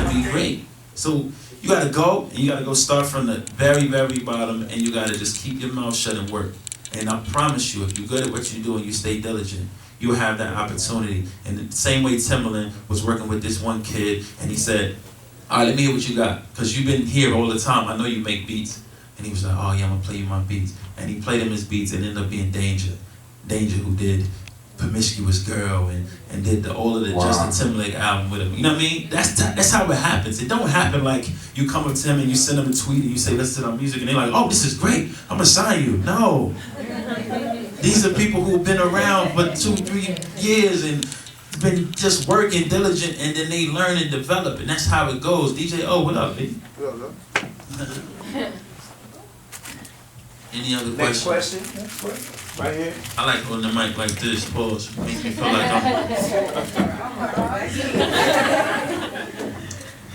to be great. So you gotta go, and you gotta go start from the very, very bottom, and you gotta just keep your mouth shut and work. And I promise you, if you're good at what you do and you stay diligent, you'll have that opportunity. And the same way Timberland was working with this one kid, and he said, all right, let me hear what you got, because you've been here all the time. I know you make beats. And he was like, oh yeah, I'm gonna play you my beats. And he played him his beats, and ended up being Danger. Danger, who did Promiscuous Girl and did all of the Justin Timberlake album with him. You know what I mean? That's how it happens. It don't happen like you come up to him and you send him a tweet and you say, listen to our music, and they're like, oh, this is great, I'm gonna sign you. No. These are people who've been around for 2-3 years and been just working diligent, and then they learn and develop, and that's how it goes. DJ O, what up, baby? Any other Next questions? question. Right here. I like holding the mic like this, pause. Makes me feel like I'm...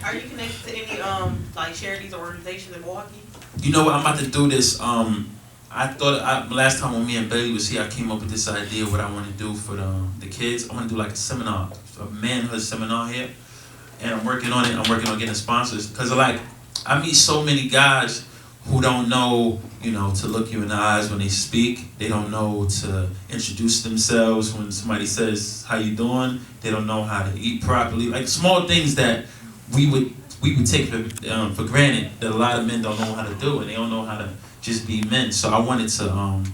Are you connected to any like charities or organizations in Milwaukee? You know what, I'm about to do this. I thought, last time when me and Bailey was here, I came up with this idea of what I want to do for the kids. I want to do like a seminar, a manhood seminar here. And I'm working on it. I'm working on getting sponsors. Because like, I meet so many guys who don't know, you know, to look you in the eyes when they speak. They don't know to introduce themselves when somebody says, how you doing? They don't know how to eat properly. Like small things that we would take for granted that a lot of men don't know how to do, and they don't know how to just be men. So I wanted to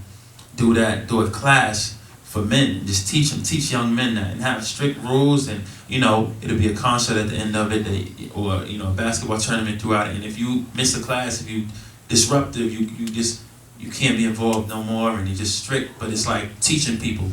do a class for men, just teach young men that, and have strict rules, and you know, it'll be a concert at the end of it, or you know, a basketball tournament throughout it. And if you miss a class, if you disruptive, you can't be involved no more, and you're just strict. But it's like teaching people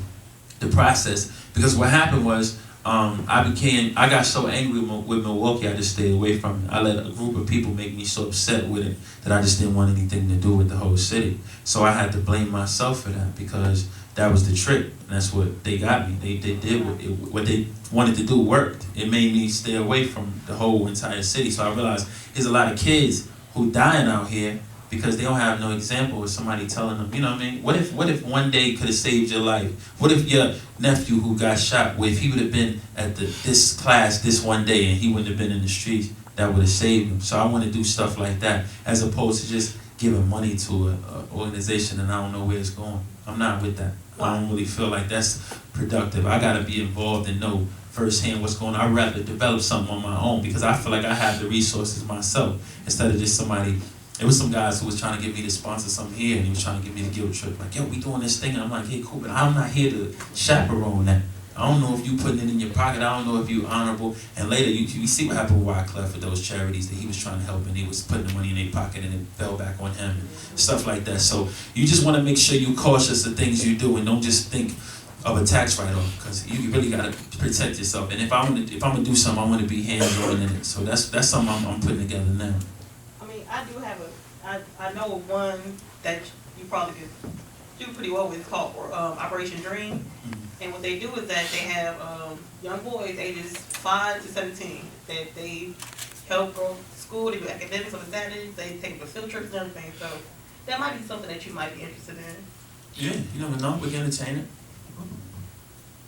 the process, because what happened was I got so angry with Milwaukee, I just stayed away from it. I let a group of people make me so upset with it that I just didn't want anything to do with the whole city. So I had to blame myself for that, because that was the trick, and that's what they got me. They did what they wanted to do worked. It made me stay away from the whole entire city. So I realized there's a lot of kids who dying out here because they don't have no example of somebody telling them, you know what I mean? What if one day could have saved your life? What if your nephew who got shot, if he would have been at this class this one day and he wouldn't have been in the streets, that would have saved him. So I want to do stuff like that, as opposed to just giving money to an organization and I don't know where it's going. I'm not with that. I don't really feel like that's productive. I got to be involved and know firsthand what's going on. I'd rather develop something on my own, because I feel like I have the resources myself, instead of just somebody. It was some guys who was trying to get me to sponsor something here, and he was trying to give me the guilt trip. Like, yo, we doing this thing. And I'm like, hey, cool, but I'm not here to chaperone that. I don't know if you putting it in your pocket. I don't know if you honorable. And later, you see what happened with Wyclef with those charities that he was trying to help, and he was putting the money in their pocket, and it fell back on him, and stuff like that. So you just want to make sure you're cautious of things you do, and don't just think of a tax write-off, because you really got to protect yourself. And if I'm gonna do something, I want to be hands-on in it. So that's something I'm putting together now. I mean, I do have I know of one that you probably could do pretty well with, called Operation Dream. Mm-hmm. And what they do is that they have young boys ages 5 to 17 that they help go to school. They do academics on the Saturdays. They take them to field trips and everything. So that might be something that you might be interested in. Yeah, you never know. We can entertain it.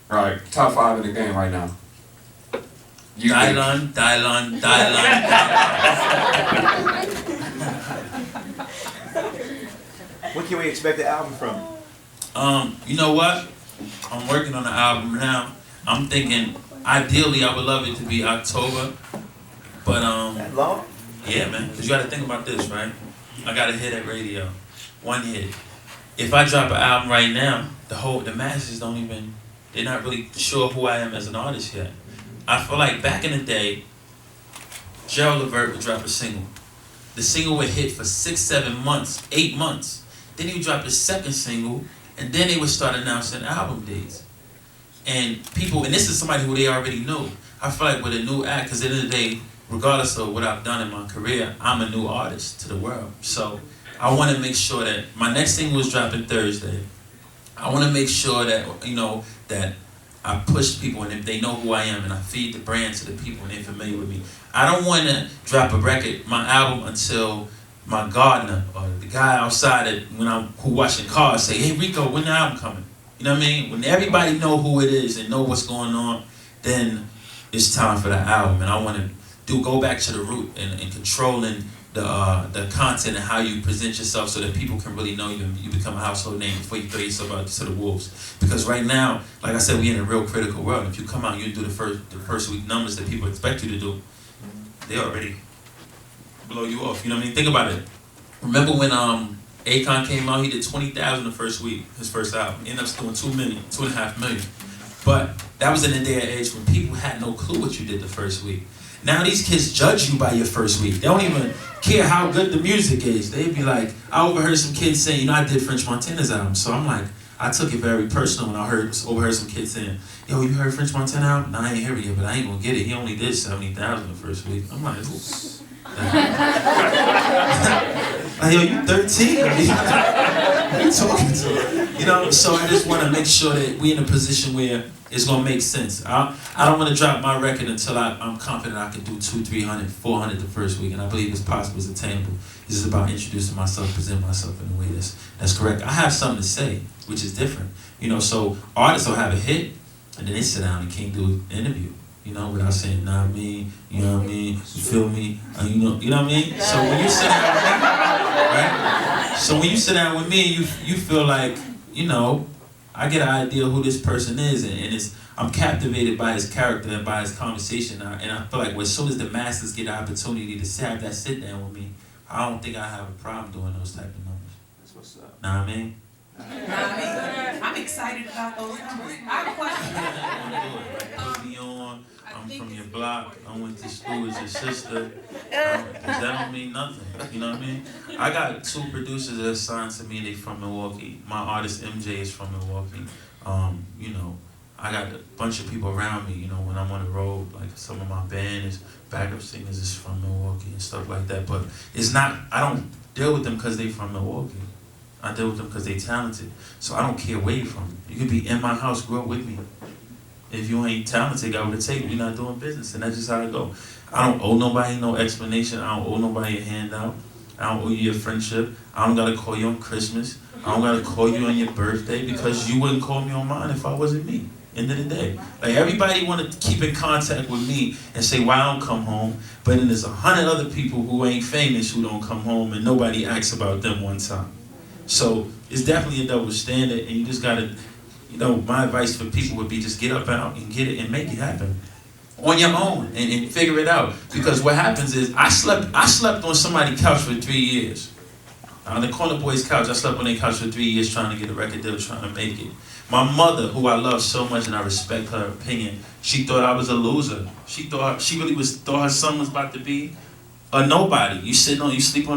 All right, top 5 in the game right now. Dylan. When can we expect the album from? You know what? I'm working on the album now. I'm thinking, ideally, I would love it to be October, but That long? yeah, man. Cause you got to think about this, right? I got a hit at radio, one hit. If I drop an album right now, the masses don't even. They're not really sure who I am as an artist yet. I feel like back in the day, Gerald Levert would drop a single. The single would hit for 6, 7 months, 8 months. Then he would drop his second single, and then they would start announcing album dates. And people, and this is somebody who they already knew. I feel like with a new act, because at the end of the day, regardless of what I've done in my career, I'm a new artist to the world. So I want to make sure that my next single is dropping Thursday. I want to make sure that, you know, that I push people, and if they know who I am, and I feed the brand to the people and they're familiar with me. I don't want to drop a record, my album, until my gardener or the guy outside who washing cars say, hey Rico, when the album coming? You know what I mean? When everybody know who it is and know what's going on, then it's time for the album. And I want to go back to the root and controlling the content and how you present yourself so that people can really know you and you become a household name before you throw yourself out to the wolves. Because right now, like I said, we're in a real critical world. If you come out and you do the first week numbers that people expect you to do, they already blow you off. You know what I mean? Think about it. Remember when Akon came out, he did 20,000 the first week, his first album. He ended up doing 2.5 million. But that was in the day and age when people had no clue what you did the first week. Now these kids judge you by your first week. They don't even care how good the music is. They'd be like, I overheard some kids saying, you know, I did French Montana's album. So I'm like, I took it very personal when I overheard some kids saying, yo, you heard French Montana album? No, I ain't hear it yet, but I ain't gonna get it. He only did 70,000 the first week. I'm like, ooh. Like, yo, you 13? What are you talking to? You know, so I just want to make sure that we in a position where it's going to make sense. I don't want to drop my record until I'm confident I can do 200, 300, 400 the first week, and I believe it's possible, it's attainable. It's just about introducing myself, present myself in a way that's correct. I have something to say, which is different. You know, so artists will have a hit, and then they sit down and can't do an interview. You know, without saying, nah, I mean, you know what I mean, you feel me, you know what I mean? So when you sit down with me, right? So when you sit down with me, you feel like, you know, I get an idea of who this person is, and I'm captivated by his character and by his conversation, and I feel like as soon as the masses get the opportunity to have that sit down with me, I don't think I have a problem doing those type of numbers. That's what's up. Know what I mean? I'm excited about those numbers. I have a question. Put me on. I'm from your block. I went to school with your sister. That don't mean nothing. You know what I mean? I got 2 producers that are signed to me. They from Milwaukee. My artist MJ is from Milwaukee. You know, I got a bunch of people around me. You know, when I'm on the road, like some of my band is backup singers is from Milwaukee and stuff like that. But it's not. I don't deal with them because they from Milwaukee. I deal with them because they talented. So I don't care where you from. You could be in my house, grow up with me. If you ain't talented, I would have taken. We're not doing business, and that's just how it go. I don't owe nobody no explanation. I don't owe nobody a handout. I don't owe you your friendship. I don't gotta call you on Christmas. I don't gotta call you on your birthday because you wouldn't call me on mine if I wasn't me. End of the day, like everybody want to keep in contact with me and say why I don't come home, but then there's 100 other people who ain't famous who don't come home, and nobody asks about them one time. So it's definitely a double standard, and you just gotta. You know, my advice for people would be just get up out and get it and make it happen on your own and figure it out. Because what happens is I slept on somebody's couch for 3 years. On the Corner Boys' couch, I slept on their couch for 3 years trying to get a record deal, trying to make it. My mother, who I love so much and I respect her opinion, she thought I was a loser. She thought her son was about to be a nobody. You sleep on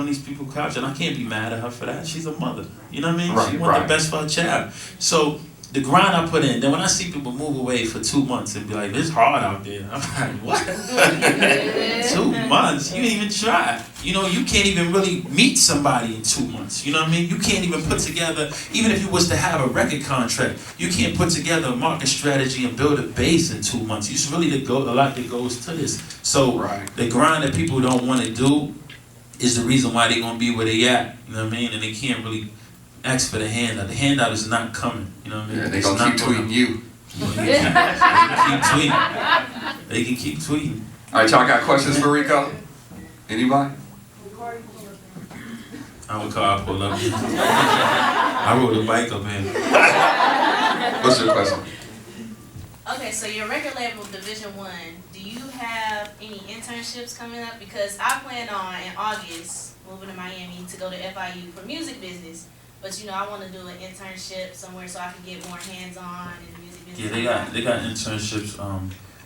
these people's couch, and I can't be mad at her for that. She's a mother. You know what I mean? Right, she want the best for her child. So the grind I put in, then when I see people move away for 2 months and be like, it's hard out there. I'm like, what? 2 months? You didn't even try. You know, you can't even really meet somebody in 2 months. You know what I mean? You can't even put together, even if you was to have a record contract, you can't put together a market strategy and build a base in 2 months. It's really a lot that goes to this. So the grind that people don't want to do is the reason why they're going to be where they at. You know what I mean? And they can't really ask for the handout. The handout is not coming. You know what I mean? Yeah, they're going to keep tweeting you. They can keep tweeting. They can keep tweeting. All right, y'all got questions for Rico? Anybody? I would call pull up. I rode a bike up here. What's your question? Okay, so your record label, Division 1, do you have any internships coming up? Because I plan on, in August, moving to Miami to go to FIU for music business. But, you know, I want to do an internship somewhere so I can get more hands-on in the music business. Yeah, they got internships.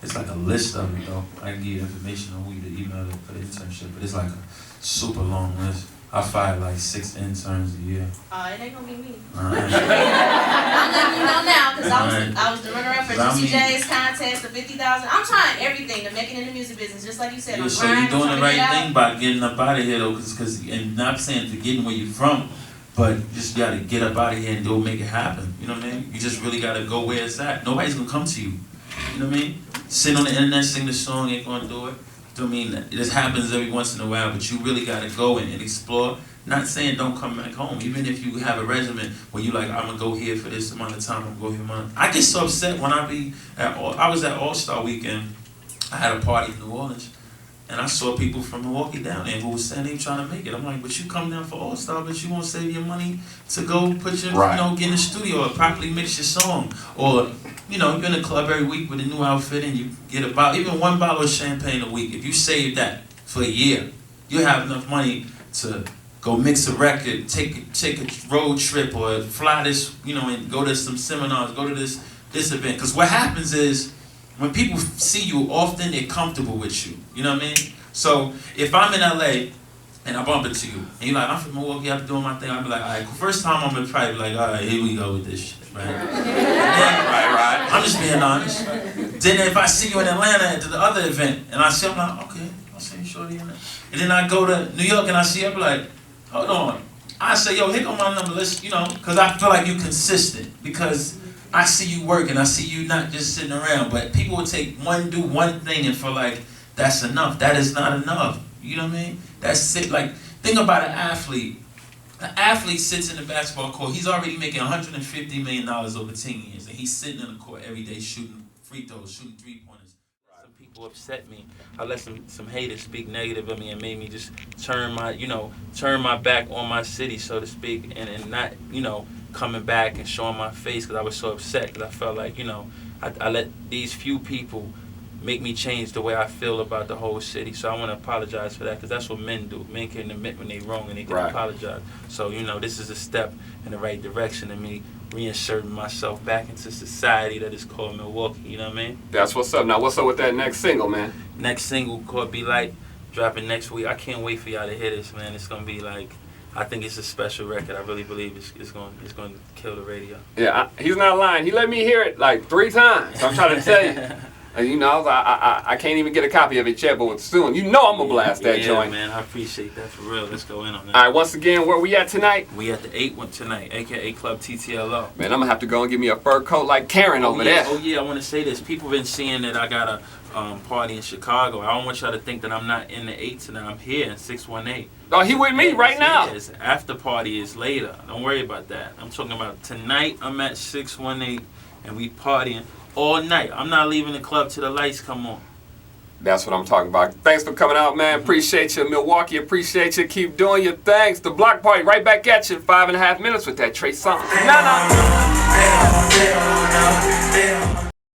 It's like a list of it, though. I can give you information on who you to email for the internship, but it's like a super long list. I fired like 6 interns a year. It ain't gonna be me. Alright. I'm letting you know now, because I was the runner-up for GCJ's contest, the 50,000. I'm trying everything to make it in the music business, just like you said. Yeah, I'm so you're doing the right thing out. by getting up out of here, though, and not saying forgetting where you're from, but you just gotta get up out of here and go make it happen. You know what I mean? You just really gotta go where it's at. Nobody's gonna come to you. You know what I mean? Sit on the internet, sing the song, ain't gonna do it. You know what I mean? This happens every once in a while, but you really gotta go and explore Not saying don't come back home. Even if you have a regimen where you like, I'm gonna go here for this amount of time, I'm gonna go here. I get so upset when I was at All-Star Weekend. I had a party in New Orleans, and I saw people from Milwaukee down there who was saying they were trying to make it. I'm like, but you come down for All-Star, but you won't save your money to go put your, get in the studio or properly mix your song. Or, you're in the club every week with a new outfit and you get even one bottle of champagne a week. If you save that for a year, you have enough money to go mix a record, take a road trip, or fly this, and go to some seminars, go to this event. Because what happens is, when people see you often, they're comfortable with you. You know what I mean? So if I'm in LA and I bump into you, and you're like, I'm from Milwaukee, I'm doing my thing, I'll be like, all right, first time I'm gonna probably be like, all right, here we go with this shit, right? Right. I'm just being honest. Then if I see you in Atlanta at the other event, and I see, I'm like, okay, I'll see you shorty in there. And then I go to New York and I see you, I'm like, hold on. I say, yo, here go my number, let's, because I feel like you're consistent, because I see you working, I see you not just sitting around, but people will do one thing and feel like that's enough. That is not enough. You know what I mean? That's it. Like, think about an athlete. An athlete sits in the basketball court, he's already making $150 million over 10 years, and he's sitting in the court every day shooting free throws, shooting three-pointers. Some people upset me. I let some haters speak negative of me and made me just turn my back on my city, so to speak, and not, coming back and showing my face because I was so upset because I felt like, I let these few people make me change the way I feel about the whole city. So I want to apologize for that because that's what men do. Men can admit when they're wrong and they can apologize. So, this is a step in the right direction of me reinserting myself back into society that is called Milwaukee. You know what I mean? That's what's up. Now, what's up with that next single, man? Next single called Be Light, dropping next week. I can't wait for y'all to hear this, man. It's going to be like, I think it's a special record. I really believe it's going to kill the radio. Yeah, he's not lying. He let me hear it like 3 times. I'm trying to tell you. And I can't even get a copy of it yet, but soon, I'm gonna blast that joint. Man, I appreciate that for real. Let's go in on that. All right, once again, where we at tonight? We at the 8 one tonight, aka Club TTLO. Man, I'm gonna have to go and give me a fur coat like Karen over there. Oh yeah, I want to say this. People been seeing that I got a party in Chicago. I don't want y'all to think that I'm not in the 8 tonight. I'm here in 618. Oh, he with me right now. Yes, after party is later. Don't worry about that. I'm talking about tonight. I'm at 618 and we partying all night. I'm not leaving the club till the lights come on. That's what I'm talking about. Thanks for coming out, man. Appreciate you, Milwaukee. Appreciate you. Keep doing your things. The Block Party right back at you in 5.5 minutes with that Trey Songz. Nah.